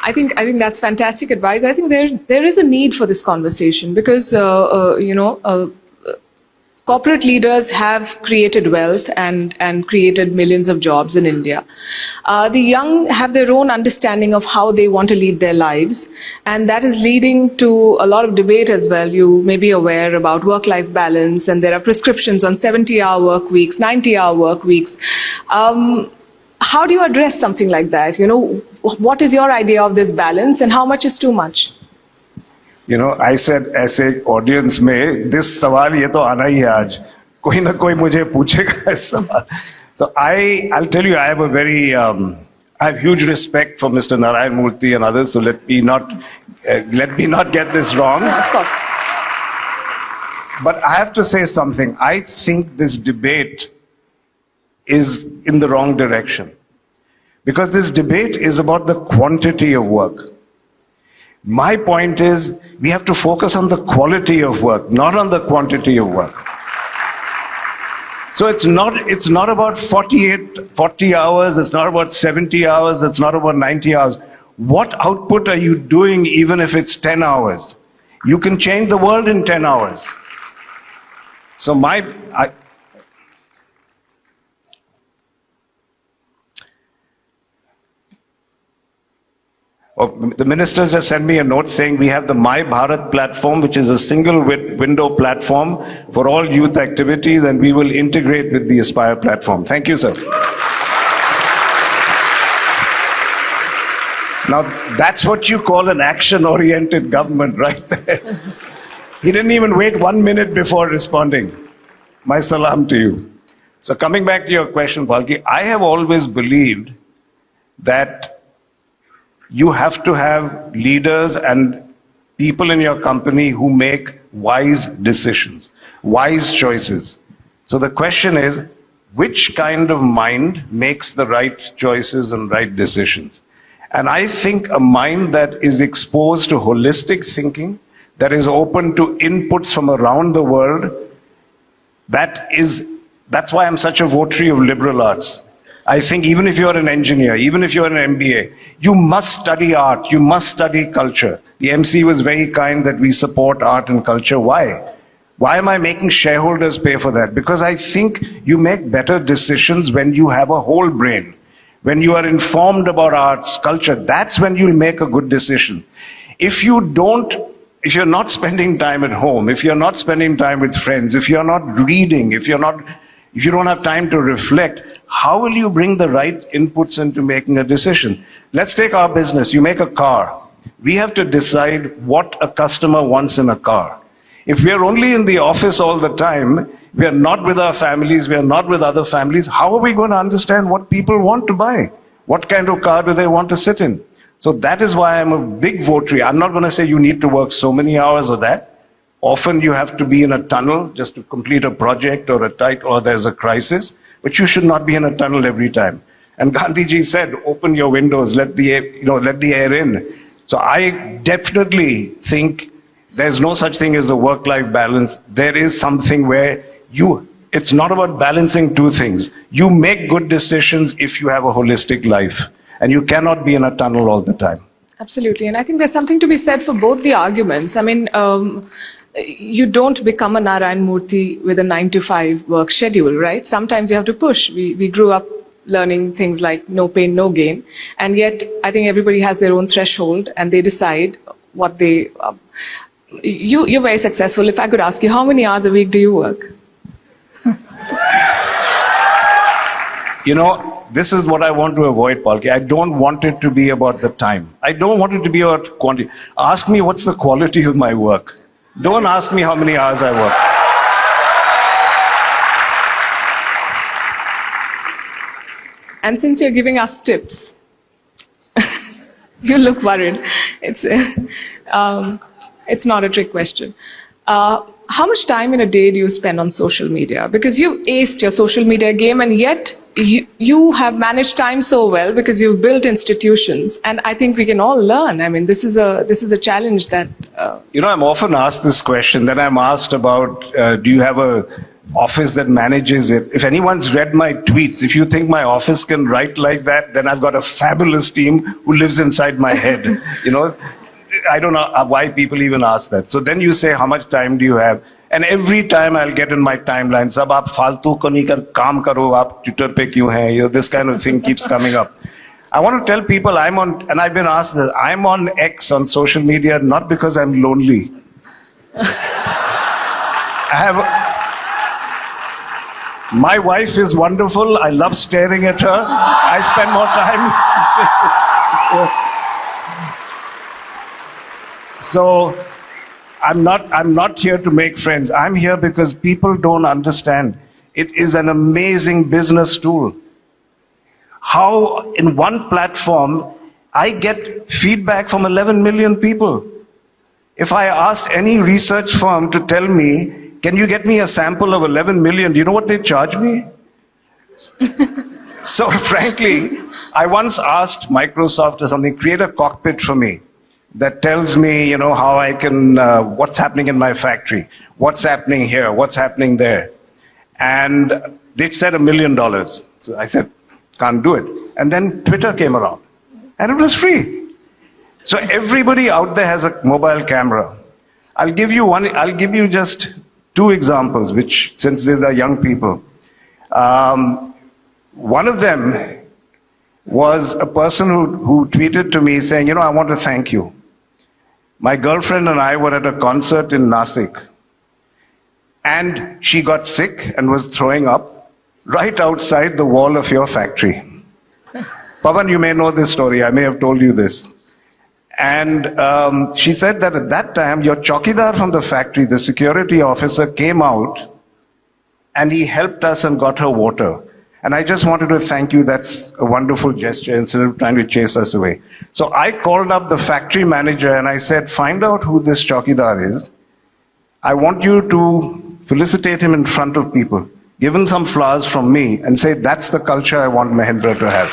I think that's fantastic advice. I think there is a need for this conversation because corporate leaders have created wealth and created millions of jobs in India. The young have their own understanding of how they want to lead their lives, and that is leading to a lot of debate as well. You may be aware about work-life balance, and there are prescriptions on 70-hour work weeks, 90-hour work weeks. How do you address something like that? What is your idea of this balance, and how much is too much? I said, ऐसे audience में, this सवाल ये तो आना ही है आज. कोई ना कोई मुझे पूछेगा इस सवाल. So I'll tell you, I have huge respect for Mr. Narayan Murthy and others. So let me not get this wrong. Of course. But I have to say something. I think this debate is in the wrong direction, because this debate is about the quantity of work. My point is, we have to focus on the quality of work, not on the quantity of work. So it's not about 40 hours, it's not about 70 hours, it's not about 90 hours. What output are you doing even if it's 10 hours? You can change the world in 10 hours. So the ministers just sent me a note saying we have the My Bharat platform, which is a single window platform for all youth activities, and we will integrate with the Aspire platform. Thank you, sir. Now, that's what you call an action-oriented government right there. He didn't even wait 1 minute before responding. My salam to you. So coming back to your question, Palki, I have always believed that you have to have leaders and people in your company who make wise decisions, wise choices. So the question is, which kind of mind makes the right choices and right decisions? And I think a mind that is exposed to holistic thinking, that is open to inputs from around the world, that's why I'm such a votary of liberal arts. I think even if you're an engineer, even if you're an MBA, you must study art, you must study culture. The MC was very kind that we support art and culture. Why? Why am I making shareholders pay for that? Because I think you make better decisions when you have a whole brain. When you are informed about arts, culture, that's when you'll make a good decision. If you're not spending time at home, if you're not spending time with friends, if you're not reading, if you don't have time to reflect, how will you bring the right inputs into making a decision? Let's take our business. You make a car. We have to decide what a customer wants in a car. If we are only in the office all the time, we are not with our families, we are not with other families, how are we going to understand what people want to buy? What kind of car do they want to sit in? So that is why I'm a big votary. I'm not going to say you need to work so many hours or that. Often you have to be in a tunnel just to complete a project or there's a crisis, but you should not be in a tunnel every time. And Gandhiji said, open your windows, let the air in. So I definitely think there's no such thing as a work-life balance. There is something where it's not about balancing two things. You make good decisions if you have a holistic life, and you cannot be in a tunnel all the time. Absolutely. And I think there's something to be said for both the arguments. I mean, you don't become a Narayan Murthy with a 9-to-5 work schedule, right? Sometimes you have to push. We grew up learning things like no pain, no gain. And yet, I think everybody has their own threshold and they decide what they... You're very successful. If I could ask you, how many hours a week do you work? This is what I want to avoid, Palki. I don't want it to be about the time. I don't want it to be about quantity. Ask me what's the quality of my work. Don't ask me how many hours I work. And since you're giving us tips, you look worried. It's not a trick question. How much time in a day do you spend on social media? Because you've aced your social media game, and yet you have managed time so well because you've built institutions, and I think we can all learn. I mean, this is a challenge that... I'm often asked this question. Then I'm asked about, do you have a office that manages it. If anyone's read my tweets, if you think my office can write like that, then I've got a fabulous team who lives inside my head. You know, I don't know why people even ask that. So then you say, how much time do you have? And every time I'll get in my timeline, sab aap faltu ko nahi kar kaam karo, aap Twitter pe kyun hai? You know, this kind of thing keeps coming up. I want to tell people I'm on, and I've been asked this, I'm on X on social media not because I'm lonely. My wife is wonderful. I love staring at her. I spend more time. So I'm not here to make friends. I'm here because people don't understand. It is an amazing business tool. How in one platform I get feedback from 11 million people. If I asked any research firm to tell me, can you get me a sample of 11 million, do you know what they charge me? So frankly, I once asked Microsoft or something, create a cockpit for me that tells me, you know, how I can, what's happening in my factory, what's happening here, what's happening there. And they said $1 million. So I said, can't do it. And then Twitter came around and it was free. So everybody out there has a mobile camera. I'll give you just 2 examples, which, since these are young people. One of them was a person who tweeted to me saying, you know, I want to thank you. My girlfriend and I were at a concert in Nasik, and she got sick and was throwing up right outside the wall of your factory. Pawan, you may know this story. I may have told you this. And she said that at that time, your chowkidar from the factory, the security officer, came out and he helped us and got her water. And I just wanted to thank you. That's a wonderful gesture instead of trying to chase us away. So I called up the factory manager and I said, find out who this chowkidar is. I want you to felicitate him in front of people. Give him some flowers from me and say, that's the culture I want Mahindra to have.